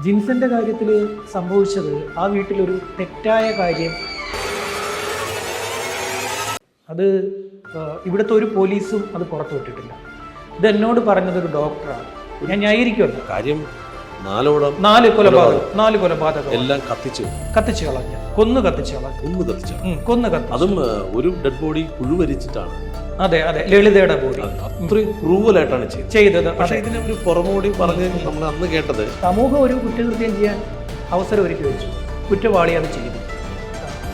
ജിൻസന്റെ കാര്യത്തിൽ സംഭവിച്ചത് ആ വീട്ടിലൊരു തെറ്റായ കാര്യം. അത് ഇവിടുത്തെ ഒരു പോലീസും അത് പുറത്തു വിട്ടിട്ടില്ല. ഇത് എന്നോട് പറഞ്ഞതൊരു ഡോക്ടറാണ്. ഞാൻ ന്യായീകരിക്കുമല്ലോ. കാര്യം നാല് കൊലപാതകം എല്ലാം കത്തിച്ചു കളഞ്ഞു, കൊന്നു കത്തിച്ചു. അതും ഒരു ഡെഡ് ബോഡി പുഴുവരിച്ചിട്ടാണ്. അതെ, ലളിതയുടെ ബോഡി അത്രയും ക്രൂവലായിട്ടാണ് ചെയ്തത്. പക്ഷേ ഇതിന് ഒരു പുറമോടി പറഞ്ഞ് നമ്മൾ അന്ന് കേട്ടത്, സമൂഹം ഒരു കുറ്റകൃത്യം ചെയ്യാൻ അവസരം ഒരുക്കി വെച്ചു, കുറ്റവാളി അത് ചെയ്തു.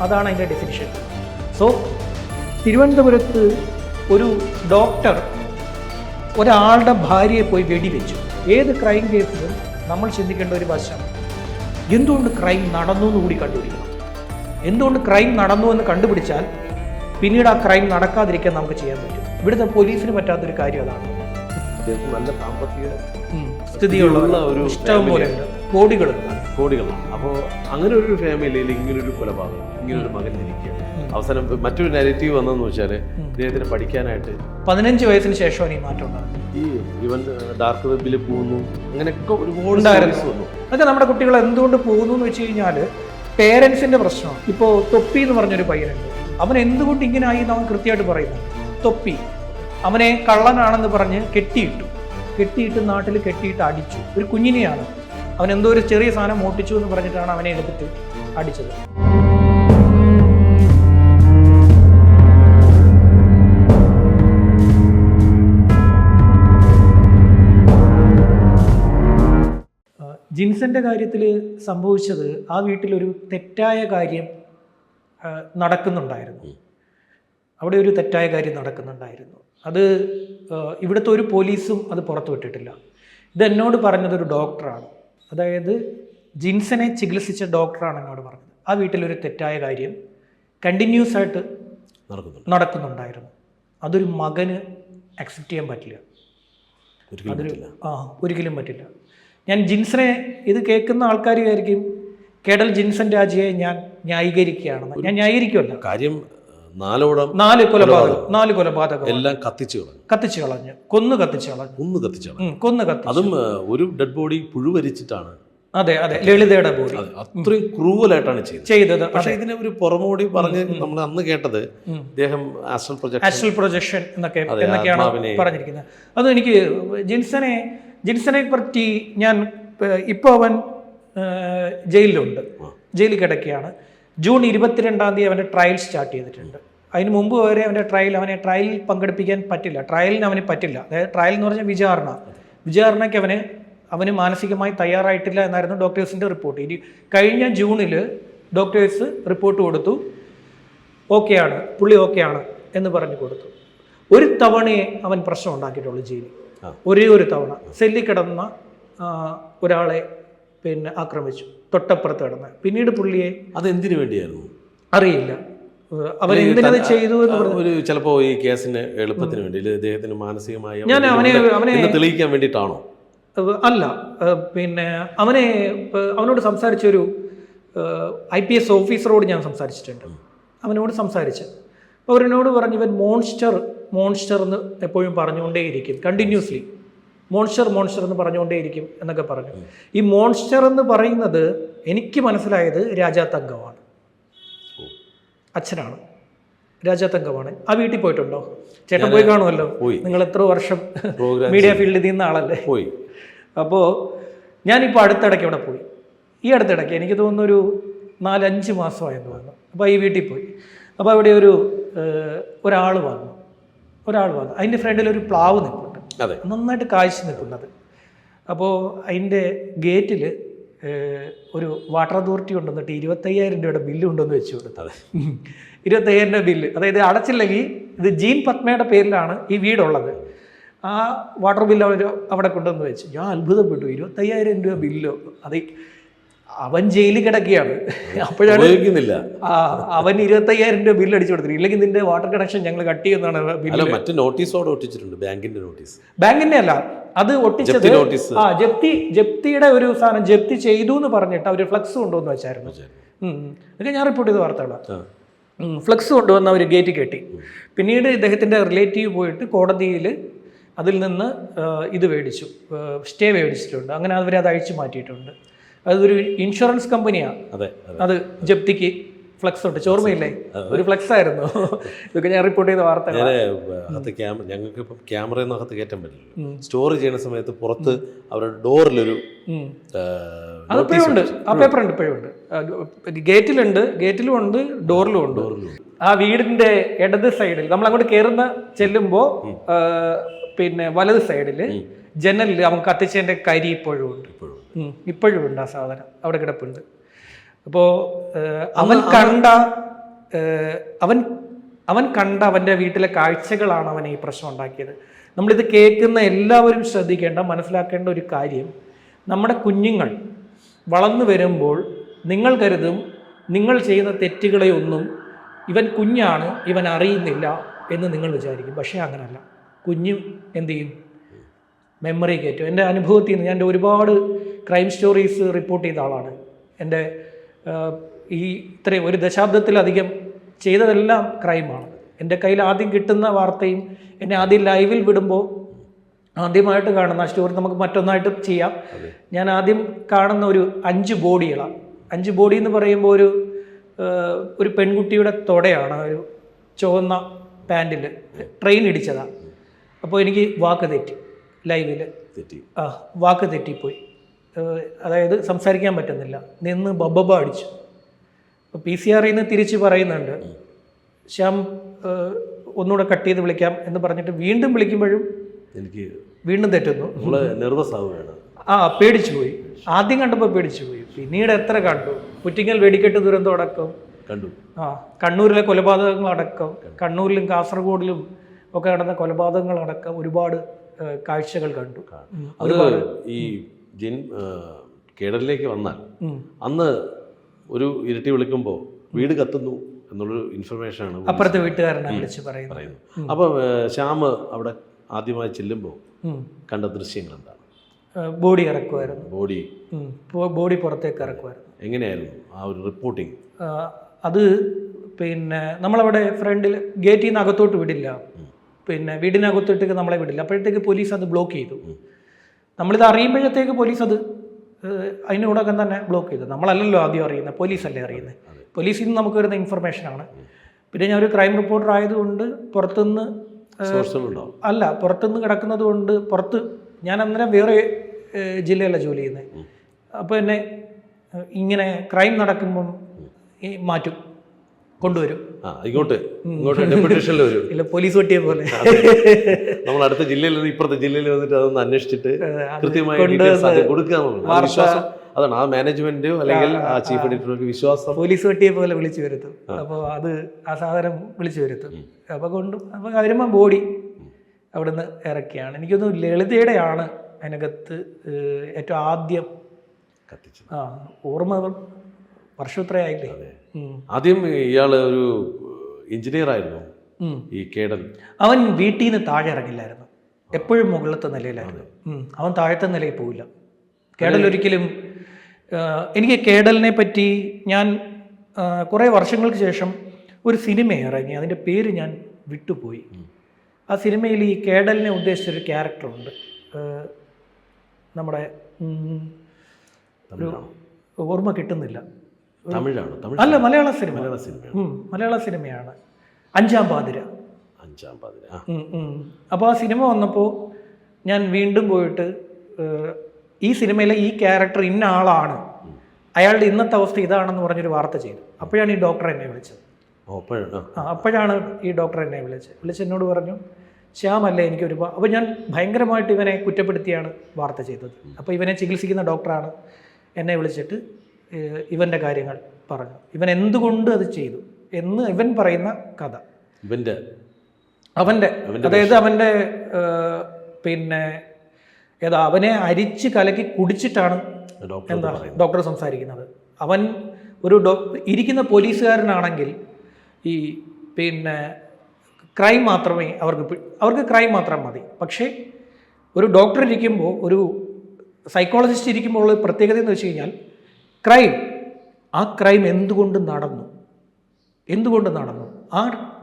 അതാണ് അതിൻ്റെ ഡെഫിനിഷൻ. സോ തിരുവനന്തപുരത്ത് ഒരു ഡോക്ടർ ഒരാളുടെ ഭാര്യയെ പോയി വെടിവെച്ചു. ഏത് ക്രൈം കേസിലും നമ്മൾ ചിന്തിക്കേണ്ട ഒരു വശം, എന്തുകൊണ്ട് ക്രൈം നടന്നു എന്ന് കൂടി കണ്ടുപിടിക്കണം. എന്തുകൊണ്ട് ക്രൈം നടന്നു എന്ന് കണ്ടുപിടിച്ചാൽ പിന്നീട് ആ ക്രൈം നടക്കാതിരിക്കാൻ നമുക്ക് ചെയ്യാൻ പറ്റും. ഇവിടുത്തെ പോലീസിന് പറ്റാത്തൊരു കാര്യം അതാണ്. നല്ല സാമ്പത്തിക സ്ഥിതിയുള്ള ഒരു ഇഷ്ടം പോലെ കോടികൾ. അപ്പോൾ അങ്ങനെ ഒരു ഫാമിലിയിൽ ഇങ്ങനൊരു കൊലപാതകം, ഇങ്ങനൊരു മകൻ ഇരിക്കുക. അവസാനം മറ്റൊരു നെഗറ്റീവ് വന്നതെന്ന് വെച്ചാൽ ഇദ്ദേഹത്തിന് പഠിക്കാനായിട്ട് 15 വയസ്സിന് ശേഷമാണ് ഈ മാറ്റം ഉണ്ടാകുന്നത്. ഈ ഇവൻ ഡാർക്ക് വെബിൽ പോകുന്നു, അങ്ങനെയൊക്കെ ഒരുപാട് വന്നു. അതൊക്കെ നമ്മുടെ കുട്ടികൾ എന്തുകൊണ്ട് പോകുന്നു എന്ന് വെച്ച് കഴിഞ്ഞാൽ പേരൻസിന്റെ പ്രശ്നമാണ്. ഇപ്പോൾ തൊപ്പി എന്ന് പറഞ്ഞൊരു പയ്യനുണ്ട്. അവൻ എന്തുകൊണ്ട് ഇങ്ങനെ ആയി എന്ന് അവൻ കൃത്യമായിട്ട് പറയുന്നു. തൊപ്പി അവനെ കള്ളനാണെന്ന് പറഞ്ഞ് കെട്ടിയിട്ട് നാട്ടിൽ കെട്ടിയിട്ട് അടിച്ചു. ഒരു കുഞ്ഞിനെയാണ്. അവൻ എന്തോ ഒരു ചെറിയ സാധനം മോട്ടിച്ചു എന്ന് പറഞ്ഞിട്ടാണ് അവനെ എടുത്തിട്ട് അടിച്ചത്. ജിൻസന്റെ കാര്യത്തിൽ സംഭവിച്ചത് ആ വീട്ടിലൊരു തെറ്റായ കാര്യം നടക്കുന്നുണ്ടായിരുന്നു. അവിടെ ഒരു തെറ്റായ കാര്യം നടക്കുന്നുണ്ടായിരുന്നു. അത് ഇവിടുത്തെ ഒരു പോലീസും അത് പുറത്തു വിട്ടിട്ടില്ല. ഇത് എന്നോട് പറഞ്ഞതൊരു ഡോക്ടറാണ്. അതായത് ജിൻസനെ ചികിത്സിച്ച ഡോക്ടറാണ് എന്നോട് പറഞ്ഞത്. ആ വീട്ടിലൊരു തെറ്റായ കാര്യം കണ്ടിന്യൂസ് ആയിട്ട് നടക്കുന്നുണ്ടായിരുന്നു. അതൊരു മകന് അക്സെപ്റ്റ് ചെയ്യാൻ പറ്റില്ല. ഒരിക്കലും പറ്റില്ല. ഞാൻ ജിൻസനെ, ഇത് കേൾക്കുന്ന ആൾക്കാർ വിചാരിക്കും കേഡൽ ജിൻസൻ രാജയെ ഞാൻ ന്യായീകരിക്കുകയാണെന്ന്. ഞാൻ ന്യായീകരിക്കുമല്ല. കാര്യം 4 കൊലപാതകം എല്ലാം കത്തിച്ചു കളഞ്ഞു, കൊന്നു കത്തിച്ചു. അതും ഒരു ഡെഡ് ബോഡി പുഴുവരിച്ചിട്ടാണ്. അതെ, ലളിതയുടെ ബോഡി അത്രയും ക്രൂവലായിട്ടാണ് ചെയ്തത്. പക്ഷേ ഇതിന് ഒരു പുറമോടി പറഞ്ഞ് നമ്മൾ അന്ന് കേട്ടത്, ഇദ്ദേഹം ആസ്ട്രൽ പ്രൊജക്ഷൻ എന്നൊക്കെയാണ് പറഞ്ഞിരിക്കുന്നത്. അത് എനിക്ക് ജിൻസനെ പറ്റി ഞാൻ ഇപ്പോൾ അവൻ ജയിലിൽ കിടക്കുകയാണ്. ജൂൺ 22-ാം തീയതി അവൻ്റെ ട്രയൽ സ്റ്റാർട്ട് ചെയ്തിട്ടുണ്ട്. അതിന് മുമ്പ് വരെ അവനെ ട്രയലിൽ പങ്കെടുപ്പിക്കാൻ പറ്റില്ല. അവന് പറ്റില്ല. അതായത് ട്രയൽ എന്ന് പറഞ്ഞാൽ വിചാരണയ്ക്ക് അവന് മാനസികമായി തയ്യാറായിട്ടില്ല എന്നായിരുന്നു ഡോക്ടേഴ്സിൻ്റെ റിപ്പോർട്ട്. കഴിഞ്ഞ ജൂണിൽ ഡോക്ടേഴ്സ് റിപ്പോർട്ട് കൊടുത്തു, പുള്ളി ഓക്കെയാണ് എന്ന് പറഞ്ഞു കൊടുത്തു. ഒരു തവണയെ അവൻ പ്രശ്നം ഉണ്ടാക്കിയിട്ടുള്ളൂ ജയിലിൽ. ഒരേ ഒരു തവണ സെല്ലിൽ കിടന്ന ഒരാളെ ആക്രമിച്ചു, തൊട്ടപ്പുറത്ത് കിടന്ന്. പിന്നീട് പുള്ളിയെ അതെന്തിനു വേണ്ടിയായിരുന്നു അറിയില്ല. അവരെന്തിനത് ചെയ്തു എന്ന് ചിലപ്പോ ഈ കേസിന് എളുപ്പത്തിന് വേണ്ടി, ഇദ്ദേഹത്തിന് മാനസികമായി അവനെ തെളിയിക്കാൻ വേണ്ടിയിട്ടാണോ? അല്ല, അവനോട് സംസാരിച്ചൊരു IPS ഓഫീസറോട് ഞാൻ സംസാരിച്ചിട്ടുണ്ട്. അവനോട് സംസാരിച്ച് അവരെന്നോട് പറഞ്ഞു, ഇവൻ മോൺസ്റ്റർ എന്ന് എപ്പോഴും പറഞ്ഞുകൊണ്ടേയിരിക്കും, കണ്ടിന്യൂസ്ലി മോൺസ്റ്റർ എന്ന് പറഞ്ഞുകൊണ്ടേയിരിക്കും എന്നൊക്കെ പറഞ്ഞു. ഈ മോൺസ്റ്റർ എന്ന് പറയുന്നത് എനിക്ക് മനസ്സിലായത് രാജാത്തങ്കമാണ്, അച്ഛനാണ്, രാജാത്തങ്കമാണ്. ആ വീട്ടിൽ പോയിട്ടുണ്ടോ? ചേട്ടൻ പോയി കാണുമല്ലോ. നിങ്ങൾ എത്ര വർഷം മീഡിയ ഫീൽഡിൽ നിന്ന ആളല്ലേ. അപ്പോൾ ഞാനിപ്പോൾ അടുത്തിടയ്ക്ക് അവിടെ പോയി. ഈ അടുത്തിടയ്ക്ക് എനിക്ക് തോന്നുന്നു ഒരു 4-5 മാസമായെന്ന് തോന്നുന്നു. അപ്പോൾ ഈ വീട്ടിൽ പോയി. അപ്പോൾ അവിടെ ഒരാൾ വന്നു. അതിൻ്റെ ഫ്രണ്ടിൽ ഒരു പ്ലാവ് നിൽപ്പുണ്ട്, നന്നായിട്ട് കാഴ്ച നിൽക്കുന്നത്. അപ്പോൾ അതിൻ്റെ ഗേറ്റിൽ ഒരു വാട്ടർ അതോറിറ്റി കൊണ്ടുവന്നിട്ട് 25,000 രൂപയുടെ ബില്ല് കൊണ്ടുവന്ന് വെച്ച് കൊടുത്തത്. 25,000 രൂപ ബില്ല്. അതായത് അടച്ചില്ലെങ്കിൽ, ഇത് ജീൻ പത്മയുടെ പേരിലാണ് ഈ വീടുള്ളത്. ആ വാട്ടർ ബില്ല് അവിടെ കൊണ്ടുവന്ന് വെച്ച് ഞാൻ അത്ഭുതപ്പെട്ടു. 25,000 രൂപ ബില്ലോ. അത് അവൻ ജയിലിൽ കിടക്കുകയാണ്. അപ്പോഴാണ് അവൻ 25,000 രൂപ ബില്ല് അടിച്ചു കൊടുത്തിട്ട്, ഇല്ലെങ്കിൽ നിന്റെ വാട്ടർ കണക്ഷൻ ഞങ്ങൾ കട്ട് ചെയ്യുന്നതാണ് ബില്ല്. മറ്റു നോട്ടീസോടെ ഒട്ടിച്ചിട്ടുണ്ട്, ബാങ്കിന്റെ അല്ല, അത് ഒട്ടിച്ചത് ജപ്തിയുടെ ഒരു സാധനം ജപ്തി ചെയ്തു എന്ന് പറഞ്ഞിട്ട് അവർ ഫ്ലക്സ് കൊണ്ടുവന്ന് വെച്ചായിരുന്നു. ഇതൊക്കെ ഞാൻ റിപ്പോർട്ട് ചെയ്ത വാർത്തകളാണ്. ഫ്ലക്സ് കൊണ്ടുവന്ന് അവർ ഗേറ്റ് കെട്ടി. പിന്നീട് ഇദ്ദേഹത്തിൻ്റെ റിലേറ്റീവ് പോയിട്ട് കോടതിയിൽ അതിൽ നിന്ന് ഇത് മേടിച്ചു, സ്റ്റേ മേടിച്ചിട്ടുണ്ട്. അങ്ങനെ അവരത് അഴിച്ചു മാറ്റിയിട്ടുണ്ട്. അതൊരു ഇൻഷുറൻസ് കമ്പനിയാണ്. അതെ. അത് ജപ്തിക്ക് ഫ്ലക്സ് ഉണ്ട്, ചോർമ്മയില്ലേ? ഒരു ഫ്ലക്സ് ആയിരുന്നു. ഇതൊക്കെ ഞാൻ റിപ്പോർട്ട് ചെയ്ത വാർത്ത. ഞങ്ങൾക്ക് ഇപ്പം ക്യാമറയൊന്നും അകത്ത് കയറ്റാൻ പറ്റില്ല. സ്റ്റോർ ചെയ്യുന്ന സമയത്ത് പുറത്ത് അവരുടെ ഡോറിലൊരു അതിപ്പോഴും ഉണ്ട്, ആ പേപ്പർ ഉണ്ട്, ഇപ്പോഴും ഉണ്ട്. ഗേറ്റിലും ഉണ്ട്, ഡോറിലും ഉണ്ട്. ആ വീടിന്റെ ഇടത് സൈഡിൽ നമ്മൾ അങ്ങോട്ട് കയറുന്ന ചെല്ലുമ്പോ പിന്നെ വലത് സൈഡില് ജനലിൽ അവൻ കത്തിച്ചതിന്റെ കരി ഇപ്പോഴും ഉണ്ട്. ഇപ്പോഴും ഉണ്ട് ആ സാധനം അവിടെ കിടപ്പുണ്ട്. അപ്പോൾ അവൻ കണ്ട അവൻ്റെ വീട്ടിലെ കാഴ്ചകളാണ് അവനെ ഈ പ്രശ്നം ഉണ്ടാക്കിയത്. നമ്മളിത് കേൾക്കുന്ന എല്ലാവരും ശ്രദ്ധിക്കേണ്ട, മനസ്സിലാക്കേണ്ട ഒരു കാര്യം, നമ്മുടെ കുഞ്ഞുങ്ങൾ വളർന്നു വരുമ്പോൾ നിങ്ങൾ കരുതും നിങ്ങൾ ചെയ്യുന്ന തെറ്റുകളെ ഒന്നും ഇവൻ കുഞ്ഞാണ്, ഇവൻ അറിയുന്നില്ല എന്ന് നിങ്ങൾ വിചാരിക്കും. പക്ഷേ അങ്ങനല്ല. കുഞ്ഞ് എന്ത് ചെയ്യും? മെമ്മറി കയറ്റും. എൻ്റെ അനുഭവത്തിൽ നിന്ന്, ഞാൻ എൻ്റെ ഒരുപാട് ക്രൈം സ്റ്റോറീസ് റിപ്പോർട്ട് ചെയ്ത ആളാണ്. എൻ്റെ ഈ ഇത്രയും ഒരു ദശാബ്ദത്തിലധികം ചെയ്തതെല്ലാം ക്രൈമാണ്. എൻ്റെ കയ്യിൽ ആദ്യം കിട്ടുന്ന വാർത്തയും എന്നെ ആദ്യം ലൈവിൽ വിടുമ്പോൾ ആദ്യമായിട്ട് കാണുന്ന ആ സ്റ്റോറി നമുക്ക് മറ്റൊന്നായിട്ട് ചെയ്യാം. ഞാൻ ആദ്യം കാണുന്ന ഒരു 5 ബോഡികളാണ്. 5 ബോഡി എന്ന് പറയുമ്പോൾ ഒരു പെൺകുട്ടിയുടെ തൊടയാണ്, ഒരു ചുവന്ന പാൻറ്റിൽ ട്രെയിൻ ഇടിച്ചതാണ്. അപ്പോൾ എനിക്ക് വാക്ക് തെറ്റി, ലൈവിൽ വാക്ക് തെറ്റിപ്പോയി. അതായത് സംസാരിക്കാൻ പറ്റുന്നില്ല, നിന്ന് ബബ്ബ അടിച്ചു. അപ്പോൾ PCR നിന്ന് തിരിച്ച് പറയുന്നുണ്ട്, ശ്യാം ഒന്നുകൂടെ കട്ട് ചെയ്ത് വിളിക്കാം എന്ന് പറഞ്ഞിട്ട് വീണ്ടും വിളിക്കുമ്പോഴും എനിക്ക് വീണ്ടും തെറ്റുന്നു. പേടിച്ചു പോയി. ആദ്യം കണ്ടപ്പോൾ പേടിച്ചു പോയി. പിന്നീട് എത്ര കണ്ടു. പുറ്റിങ്ങൽ വെടിക്കെട്ട് ദുരന്തം അടക്കം കണ്ടു. കണ്ണൂരിലെ കൊലപാതകങ്ങളടക്കം, കണ്ണൂരിലും കാസർഗോഡിലും ഒക്കെ നടന്ന കൊലപാതകങ്ങളടക്കം ഒരുപാട് കാഴ്ചകൾ കണ്ടു. അത് ഈ കേഡറിലേക്ക് വന്നാൽ അന്ന് ഒരു ഇരട്ടി വിളിക്കുമ്പോൾ വീട് കത്തുന്നു എന്നുള്ളൊരു ഇൻഫർമേഷനാണ് അപ്പുറത്തെ വീട്ടുകാരനെ വിളിച്ച് പറയുന്നത്. അപ്പം ശ്യാം അവിടെ ആദ്യമായി ചെല്ലുമ്പോൾ കണ്ട ദൃശ്യങ്ങൾ എന്താണ്? ബോഡി ഇറക്കുമായിരുന്നു. ബോഡി പുറത്തേക്ക് ഇറക്കുമായിരുന്നു. എങ്ങനെയായിരുന്നു ആ ഒരു റിപ്പോർട്ടിങ്? അത് പിന്നെ നമ്മളവിടെ ഫ്രണ്ടിൽ ഗേറ്റിൽ നിന്ന് അകത്തോട്ട് വിടില്ല, പിന്നെ വീടിനകത്തോട്ടേക്ക് നമ്മളെ വിടില്ല. അപ്പോഴത്തേക്ക് പോലീസ് അത് ബ്ലോക്ക് ചെയ്തു. നമ്മളിത് അറിയുമ്പോഴത്തേക്ക് പോലീസ് അത് അതിനോടൊക്കെ തന്നെ ബ്ലോക്ക് ചെയ്തു. നമ്മളല്ലല്ലോ ആദ്യം അറിയുന്നത്, പോലീസല്ലേ അറിയുന്നത്. പോലീസിൽ നിന്ന് നമുക്ക് വരുന്ന ഇൻഫർമേഷനാണ്. പിന്നെ ഞാൻ ഒരു ക്രൈം റിപ്പോർട്ടർ ആയതുകൊണ്ട് പുറത്തുനിന്ന് കിടക്കുന്നത് കൊണ്ട് പുറത്ത് ഞാൻ അന്നേരം വേറെ ജില്ലയല്ല ജോലി ചെയ്യുന്നത്. അപ്പോൾ എന്നെ ഇങ്ങനെ ക്രൈം നടക്കുമ്പം മാറ്റും, കൊണ്ടുവരും. ഇല്ല, പോലീസ് പട്ടിയെ പോലെ നമ്മൾ അടുത്ത ജില്ലയിൽ നിന്ന് ഇപ്പുറത്തെ ജില്ലയിൽ വന്നിട്ട് അതൊന്ന് അന്വേഷിച്ചിട്ട് കൃത്യമായി കൊടുക്കുക. അതാണ് ആ മാനേജ്മെന്റോ അല്ലെങ്കിൽ ആ ചീഫ് എഡിറ്റർക്ക് വിശ്വാസം. പോലീസ് പട്ടിയെ പോലെ വിളിച്ചു വരുത്തും. അപ്പോൾ അത് ആ സാധനം വിളിച്ചു വരുത്തും. അപ്പോൾ വരുമ്പോൾ ബോഡി അവിടുന്ന് ഇറക്കിയാണ്. എനിക്കൊന്ന് ലളിതയുടെയാണ് അതിനകത്ത് ഏറ്റവും ആദ്യം കത്തിച്ചു. ഓർമ്മ വർഷത്രയായില്ലേ. ആദ്യം ഇയാള് ഒരു എഞ്ചിനീയർ ആയിരുന്നു ഈ കേഡൽ. അവൻ വീട്ടിൽ നിന്ന് താഴെ ഇറങ്ങില്ലായിരുന്നു, എപ്പോഴും മുകളിലത്തെ നിലയിലായിരുന്നു. അവൻ താഴത്തെ നിലയിൽ പോവില്ല. കേഡൽ ഒരിക്കലും എനിക്ക് കേഡലിനെ പറ്റി ഞാൻ കുറേ വർഷങ്ങൾക്ക് ശേഷം ഒരു സിനിമ ഇറങ്ങി, അതിൻ്റെ പേര് ഞാൻ വിട്ടുപോയി. ആ സിനിമയിൽ ഈ കേഡലിനെ ഉദ്ദേശിച്ചൊരു ക്യാരക്ടറുണ്ട്. നമ്മുടെ ഒരു ഓർമ്മ കിട്ടുന്നില്ല. അല്ല, മലയാള സിനിമയാണ്. അഞ്ചാം പാതിര. അപ്പോൾ ആ സിനിമ വന്നപ്പോൾ ഞാൻ വീണ്ടും പോയിട്ട് ഈ സിനിമയിലെ ഈ ക്യാരക്ടർ ഇന്ന ആളാണ്, അയാളുടെ ഇന്നത്തെ അവസ്ഥ ഇതാണെന്ന് പറഞ്ഞൊരു വാർത്ത ചെയ്തു. അപ്പോഴാണ് ഈ ഡോക്ടർ എന്നെ വിളിച്ചത്. അപ്പോഴാണ് ഈ ഡോക്ടർ എന്നെ വിളിച്ച് എന്നോട് പറഞ്ഞു, ശ്യാമല്ലേ എനിക്കൊരു. അപ്പോൾ ഞാൻ ഭയങ്കരമായിട്ട് ഇവനെ കുറ്റപ്പെടുത്തിയാണ് വാർത്ത ചെയ്തത്. അപ്പോൾ ഇവനെ ചികിത്സിക്കുന്ന ഡോക്ടറാണ് എന്നെ വിളിച്ചിട്ട് ഇവൻ്റെ കാര്യങ്ങൾ പറഞ്ഞു. ഇവൻ എന്തുകൊണ്ട് അത് ചെയ്തു എന്ന് ഇവൻ പറയുന്ന കഥ. അതായത് അവൻ്റെ പിന്നെ അവനെ അരിച്ച് കലക്കി കുടിച്ചിട്ടാണ് ഡോക്ടർ സംസാരിക്കുന്നത്. അവൻ ഒരു ഇരിക്കുന്ന പോലീസുകാരനാണെങ്കിൽ ഈ പിന്നെ ക്രൈം മാത്രമേ അവർക്ക് ക്രൈം മാത്രം മതി. പക്ഷേ ഒരു ഡോക്ടർ ഇരിക്കുമ്പോൾ, ഒരു സൈക്കോളജിസ്റ്റ് ഇരിക്കുമ്പോൾ ഉള്ള പ്രത്യേകത എന്ന് വെച്ച് കഴിഞ്ഞാൽ ആ ക്രൈം എന്തുകൊണ്ട് നടന്നു.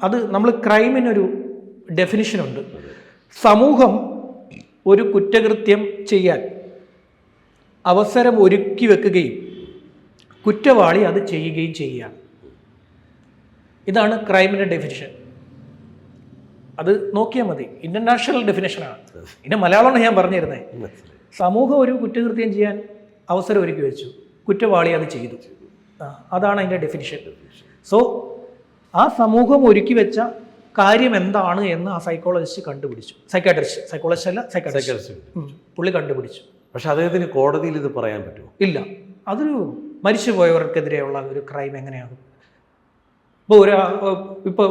അത് നമ്മൾ ക്രൈമിനൊരു ഡെഫിനിഷനുണ്ട്. സമൂഹം ഒരു കുറ്റകൃത്യം ചെയ്യാൻ അവസരം ഒരുക്കി വെക്കുകയും കുറ്റവാളി അത് ചെയ്യുകയും ചെയ്യുകയാണ്. ഇതാണ് ക്രൈമിൻ്റെ ഡെഫിനിഷൻ. അത് നോക്കിയാൽ മതി, ഇൻ്റർനാഷണൽ ഡെഫിനേഷനാണ്. ഇതിൻ്റെ മലയാളമാണ് ഞാൻ പറഞ്ഞിരുന്നത്. സമൂഹം ഒരു കുറ്റകൃത്യം ചെയ്യാൻ അവസരം ഒരുക്കി വെച്ചു, കുറ്റവാളി അത് ചെയ്തു. അതാണ് അതിൻ്റെ ഡെഫിനിഷൻ. സോ ആ സമൂഹം ഒരുക്കി വെച്ച കാര്യം എന്താണ് എന്ന് ആ സൈക്കോളജിസ്റ്റ് കണ്ടുപിടിച്ചു. സൈക്കോളജിസ്റ്റ് അല്ല, സൈക്കാട്രിസ്റ്റ് പുള്ളി കണ്ടുപിടിച്ചു. പക്ഷെ അദ്ദേഹത്തിന് കോടതിയിൽ ഇത് പറയാൻ പറ്റുമോ? ഇല്ല. അതൊരു മരിച്ചുപോയവർക്കെതിരെയുള്ള ഒരു ക്രൈം എങ്ങനെയാണ്? ഇപ്പോൾ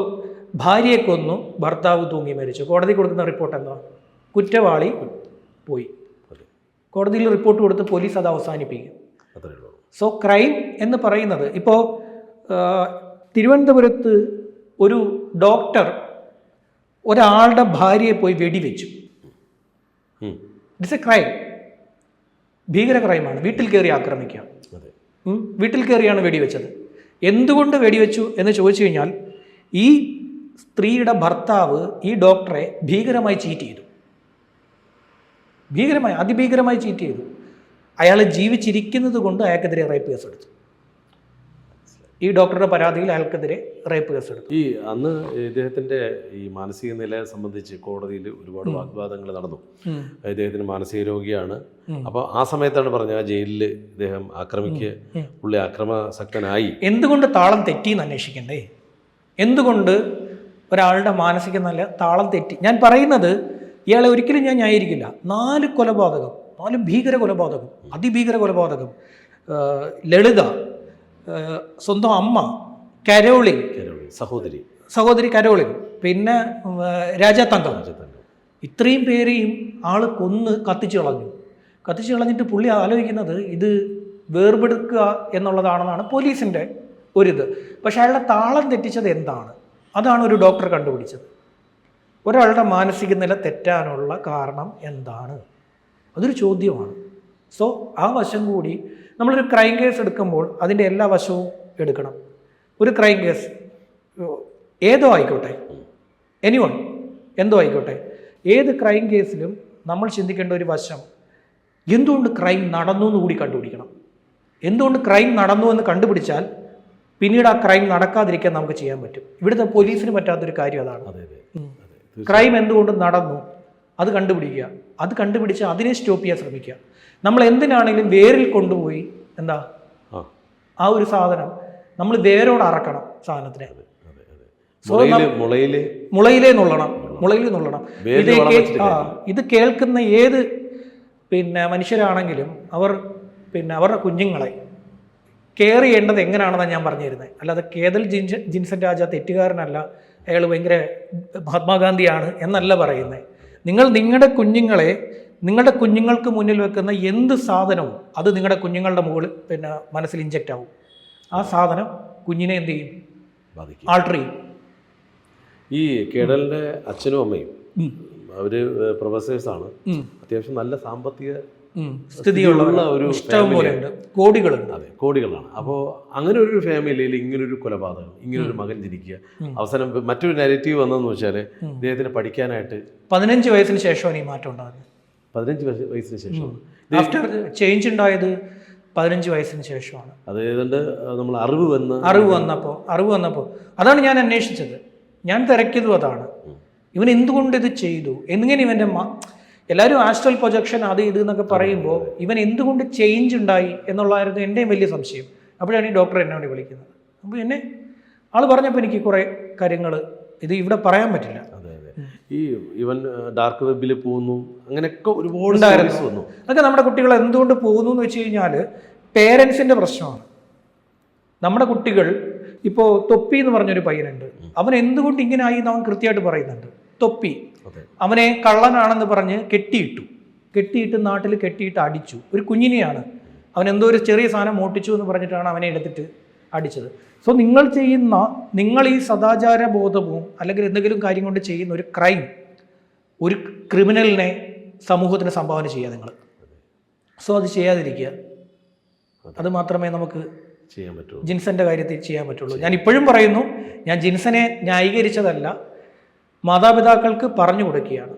ഭാര്യയെ കൊന്നു, ഭർത്താവ് തൂങ്ങി മരിച്ചു, കോടതി കൊടുക്കുന്ന റിപ്പോർട്ട് എന്താ? കുറ്റവാളി പോയി. കോടതിയിൽ റിപ്പോർട്ട് കൊടുത്ത് പോലീസ് അത് അവസാനിപ്പിക്കും. സോ ക്രൈം എന്ന് പറയുന്നത്, ഇപ്പോൾ തിരുവനന്തപുരത്ത് ഒരു ഡോക്ടർ ഒരാളുടെ ഭാര്യയെ പോയി വെടിവെച്ചു. ഇറ്റ്സ് എ ക്രൈം, ഭീകര ക്രൈമാണ്. വീട്ടിൽ കയറി ആക്രമിക്കുക, വീട്ടിൽ കയറിയാണ് വെടിവെച്ചത്. എന്തുകൊണ്ട് വെടിവെച്ചു എന്ന് ചോദിച്ചു കഴിഞ്ഞാൽ, ഈ സ്ത്രീയുടെ ഭർത്താവ് ഈ ഡോക്ടറെ ഭീകരമായി ചീറ്റ് ചെയ്തു. അതിഭീകരമായി ചീറ്റ് ചെയ്തു. അയാൾ ജീവിച്ചിരിക്കുന്നത് കൊണ്ട് അയാൾക്കെതിരെ റേപ്പ് കേസ് എടുത്തു. ഈ ഡോക്ടറുടെ പരാതിയിൽ അയാൾക്കെതിരെ റേപ്പ് കേസ് എടുത്തു. ഈ അന്ന് ഇദ്ദേഹത്തിന്റെ ഈ മാനസിക നിലയെ സംബന്ധിച്ച് കോടതിയിൽ ഒരുപാട് വാഗ്വാദങ്ങൾ നടന്നു. ഇദ്ദേഹത്തിന് മാനസിക രോഗിയാണ്. അപ്പോൾ ആ സമയത്താണ് പറഞ്ഞത്, ആ ജയിലിൽ ഇദ്ദേഹം പുള്ളി അക്രമാസക്തനായി. എന്തുകൊണ്ട് താളം തെറ്റിയെന്ന് അന്വേഷിക്കണ്ടേ? എന്തുകൊണ്ട് ഒരാളുടെ മാനസിക നില താളം തെറ്റി? ഞാൻ പറയുന്നത് ഇയാളെ ഒരിക്കലും ഞാൻ ന്യായീകരിക്കില്ല. 4 കൊലപാതകം, 4 ഭീകര കൊലപാതകം, അതിഭീകര കൊലപാതകം. ലളിത, സ്വന്തം അമ്മ കരോളിൻ, സഹോദരി കരോളിൻ, പിന്നെ രാജാതങ്കം, ഇത്രയും പേരെയും ആള് കൊന്ന് കത്തിച്ചു കളഞ്ഞിട്ട് പുള്ളി ആലോചിക്കുന്നത് ഇത് വേർപെടുക്കുക എന്നുള്ളതാണെന്നാണ് പോലീസിൻ്റെ ഒരിത്. പക്ഷെ അയാളുടെ താളം തെറ്റിച്ചത് എന്താണ്? അതാണ് ഒരു ഡോക്ടർ കണ്ടുപിടിച്ചത്. ഒരാളുടെ മാനസിക നില തെറ്റാനുള്ള കാരണം എന്താണ്? അതൊരു ചോദ്യമാണ്. സോ ആ വശം കൂടി നമ്മളൊരു ക്രൈം കേസ് എടുക്കുമ്പോൾ അതിൻ്റെ എല്ലാ വശവും എടുക്കണം. ഒരു ക്രൈം കേസ് ഏതോ ആയിക്കോട്ടെ, എനിവൺ എന്തോ ആയിക്കോട്ടെ, ഏത് ക്രൈം കേസിലും നമ്മൾ ചിന്തിക്കേണ്ട ഒരു വശം, എന്തുകൊണ്ട് ക്രൈം നടന്നു എന്ന് കൂടി കണ്ടുപിടിക്കണം. എന്തുകൊണ്ട് ക്രൈം നടന്നു എന്ന് കണ്ടുപിടിച്ചാൽ പിന്നീട് ആ ക്രൈം നടക്കാതിരിക്കാൻ നമുക്ക് ചെയ്യാൻ പറ്റും. ഇവിടുത്തെ പോലീസിന് പറ്റാത്തൊരു കാര്യം അതാണ്. ക്രൈം എന്തുകൊണ്ട് നടന്നു അത് കണ്ടുപിടിക്കുക. അത് കണ്ടുപിടിച്ച് അതിനെ സ്റ്റോപ്പ് ചെയ്യാൻ ശ്രമിക്കുക. നമ്മൾ എന്തിനാണെങ്കിലും വേരിൽ കൊണ്ടുപോയി എന്താ ആ ഒരു സാധനം നമ്മൾ വേരോട് അറക്കണം സാധനത്തിനെ. മുളയിലേ നുള്ളണം. ഇത് കേൾക്കുന്ന ഏത് മനുഷ്യരാണെങ്കിലും അവരുടെ കുഞ്ഞുങ്ങളെ കെയർ ചെയ്യേണ്ടത് എങ്ങനെയാണെന്നാണ് ഞാൻ പറഞ്ഞു തരുന്നത്. അല്ലാതെ കേതൽ ജിൻസൺ രാജ തെറ്റുകാരനല്ല, അയാൾ ഭയങ്കര മഹാത്മാഗാന്ധിയാണ് എന്നല്ല പറയുന്നത്. നിങ്ങൾ നിങ്ങളുടെ കുഞ്ഞുങ്ങൾക്ക് മുന്നിൽ വെക്കുന്ന എന്ത് സാധനവും അത് നിങ്ങളുടെ കുഞ്ഞുങ്ങളുടെ മുകളിൽ മനസ്സിൽ ഇഞ്ചക്റ്റ് ആവും. ആ സാധനം കുഞ്ഞിനെ എന്ത് ചെയ്യും? ആൾട്ടർ ചെയ്യും. ഈ കേടലിൻ്റെ അച്ഛനും അമ്മയും അവര് പ്രൊഫസേഴ്സാണ്. അത്യാവശ്യം നല്ല സാമ്പത്തിക സ്ഥിതിയുള്ള ഒരു കോടികളുണ്ട്. അതെ, കോടികളാണ്. അപ്പോൾ അങ്ങനെ ഒരു ഫാമിലിയിൽ ഇങ്ങനൊരു കൊലപാതകം, ഇങ്ങനൊരു മകൻ ജനിക്കുക, അവസാനം മറ്റൊരു നെഗറ്റീവ് വന്നതെന്ന് വെച്ചാൽ ഇദ്ദേഹത്തിന് പഠിക്കാനായിട്ട് 15 വയസ്സിന് ശേഷമാണ് ഈ മാറ്റം ഉണ്ടാകുന്നത്. 15 വയസ്സിന് ശേഷം ആഫ്റ്റർ ചേഞ്ച് ഉണ്ടായത് 15 വയസ്സിന് ശേഷമാണ്. അത് ഏതാണ്ട് നമ്മൾ അറിവ് വന്നപ്പോൾ അതാണ് ഞാൻ അന്വേഷിച്ചത്, ഞാൻ തിരക്കിയതും അതാണ്. ഇവൻ എന്തുകൊണ്ട് ഇത് ചെയ്തു, എങ്ങനെ ഇവൻ്റെ എല്ലാവരും ആസ്ട്രൽ പ്രൊജക്ഷൻ അത് ഇത് എന്നൊക്കെ പറയുമ്പോൾ ഇവൻ എന്തുകൊണ്ട് ചേഞ്ച് ഉണ്ടായി എന്നുള്ളതായിരുന്നു എൻ്റെയും വലിയ സംശയം. അപ്പോഴാണ് ഈ ഡോക്ടർ എന്നോട് വിളിക്കുന്നത്. അപ്പോൾ ആൾ പറഞ്ഞപ്പോൾ എനിക്ക് കുറേ കാര്യങ്ങൾ ഇത് ഇവിടെ പറയാൻ പറ്റില്ല. ഈ ഇവൻ ഡാർക്ക് വെബിൽ പോകുന്നു, അങ്ങനെയൊക്കെ ഒരുപാട് ഉണ്ടായിരുന്നു. അതൊക്കെ നമ്മുടെ കുട്ടികൾ എന്തുകൊണ്ട് പോകുന്നു എന്ന് വെച്ച് കഴിഞ്ഞാൽ പേരൻസിൻ്റെ പ്രശ്നമാണ്. നമ്മുടെ കുട്ടികൾ ഇപ്പോൾ തൊപ്പി എന്ന് പറഞ്ഞൊരു പയ്യനുണ്ട്, അവൻ എന്തുകൊണ്ട് ഇങ്ങനെ ആയി എന്ന് അവൻ കൃത്യമായിട്ട് പറയുന്നുണ്ട്. തൊപ്പി അവനെ കള്ളനാണെന്ന് പറഞ്ഞ് കെട്ടിയിട്ട് നാട്ടിൽ കെട്ടിയിട്ട് അടിച്ചു. ഒരു കുഞ്ഞിനെയാണ്, അവൻ എന്തോ ഒരു ചെറിയ സാധനം മോട്ടിച്ചു എന്ന് പറഞ്ഞിട്ടാണ് അവനെ എടുത്തിട്ട് അടിച്ചത്. സോ നിങ്ങൾ ഈ സദാചാര ബോധവും അല്ലെങ്കിൽ എന്തെങ്കിലും കാര്യം കൊണ്ട് ചെയ്യുന്ന ഒരു ക്രൈം, ഒരു ക്രിമിനലിനെ സമൂഹത്തിന് സംഭാവന ചെയ്യുക നിങ്ങൾ. സോ അത് ചെയ്യാതിരിക്കുക. അത് മാത്രമേ നമുക്ക് ചെയ്യാൻ പറ്റുള്ളൂ. ജിൻസന്റെ കാര്യത്തിൽ ചെയ്യാൻ പറ്റുള്ളൂ. ഞാൻ ഇപ്പോഴും പറയുന്നു, ഞാൻ ജിൻസനെ ന്യായീകരിച്ചതല്ല, മാതാപിതാക്കൾക്ക് പറഞ്ഞു കൊടുക്കുകയാണ്.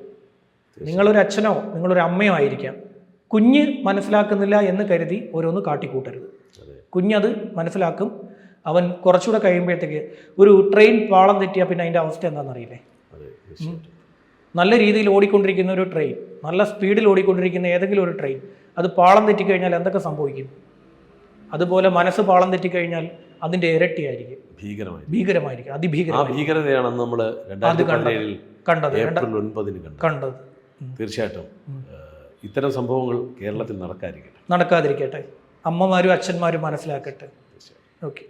നിങ്ങളൊരു അച്ഛനോ നിങ്ങളൊരു അമ്മയോ ആയിരിക്കാം, കുഞ്ഞ് മനസ്സിലാക്കുന്നില്ല എന്ന് കരുതി ഓരോന്ന് കാട്ടിക്കൂട്ടരുത്. കുഞ്ഞത് മനസ്സിലാക്കും. അവൻ കുറച്ചുകൂടെ കഴിയുമ്പോഴത്തേക്ക് ഒരു ട്രെയിൻ പാളം തെറ്റിയാൽ പിന്നെ അതിൻ്റെ അവസ്ഥ എന്താണെന്നറിയില്ലേ? നല്ല രീതിയിൽ ഓടിക്കൊണ്ടിരിക്കുന്ന ഒരു ട്രെയിൻ, നല്ല സ്പീഡിൽ ഓടിക്കൊണ്ടിരിക്കുന്ന ഏതെങ്കിലും ഒരു ട്രെയിൻ, അത് പാളം തെറ്റിക്കഴിഞ്ഞാൽ എന്തൊക്കെ സംഭവിക്കും? അതുപോലെ മനസ്സ് പാളം തെറ്റിക്കഴിഞ്ഞാൽ അതിൻ്റെ ഇരട്ടിയായിരിക്കും, ഭീകരമായിരിക്കും, അതിഭീകരമായിരിക്കും. ഭീകരതയാണെന്ന് നമ്മൾ കണ്ടത്. ഏപ്രിൽ 9 കണ്ടത്. തീർച്ചയായിട്ടും ഇത്തരം സംഭവങ്ങൾ കേരളത്തിൽ നടക്കാതിരിക്കട്ടെ. അമ്മമാരും അച്ഛന്മാരും മനസ്സിലാക്കട്ടെ. ഓക്കെ.